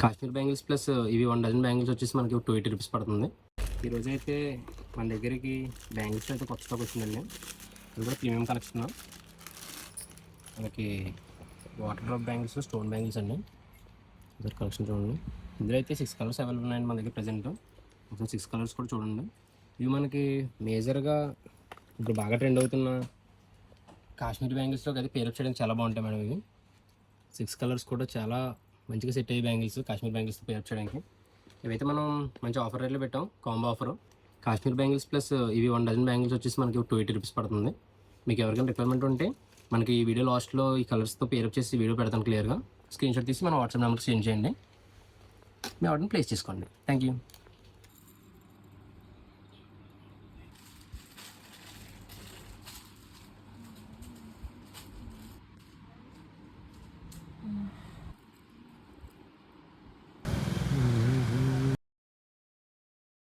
Kashmir bangles plus ఇవి 1 dozen bangles వచ్చేసి మనకి 280 రూపీస్ పడుతుంది. ఈరోజు అయితే మన దగ్గరికి బ్యాంగిల్స్ అయితే కొత్త స్టాక్ వచ్చిందండి. ఇది కూడా ప్రీమియం కలెక్షన్. మనకి water drop bangles, stone bangles అండి. ఇద్దరు కలెక్షన్ చూడండి. ఇందులో అయితే 6 కలర్స్ అవైలబుల్ ఉన్నాయండి మన దగ్గర ప్రజెంట్. మొత్తం 6 కలర్స్ కూడా చూడండి. ఇవి మనకి మేజర్గా ఇప్పుడు బాగా ట్రెండ్ అవుతున్న కాశ్మీర్ బ్యాంగిల్స్లోకి అయితే పేరప్ చేయడానికి చాలా బాగుంటాయి మేడం. ఇవి 6 కలర్స్ కూడా చాలా మంచిగా సెట్ అయ్యే బ్యాంగిల్స్, కాశ్మీర్ బ్యాంగిల్స్ పేరప్ చేయడానికి. ఇవైతే మనం మంచి ఆఫర్ రేట్లో పెట్టాం, combo offer. Kashmir bangles plus ఇవి 1 డజన్ బ్యాంగిల్స్ వచ్చేసి మనకి 280 రూపీస్ పడుతుంది. మీకు ఎవరికైనా రిక్వైర్మెంట్ ఉంటే మనకి ఈ వీడియో లాస్ట్లో ఈ కలర్స్తో పేరప్ చేసి వీడియో పెడతాను క్లియర్గా. స్క్రీన్ షాట్ తీసి మన వాట్సాప్ నెంబర్కి సెండ్ చేయండి. మీ ఆర్డర్ని ప్లేస్ చేసుకోండి. Thank you.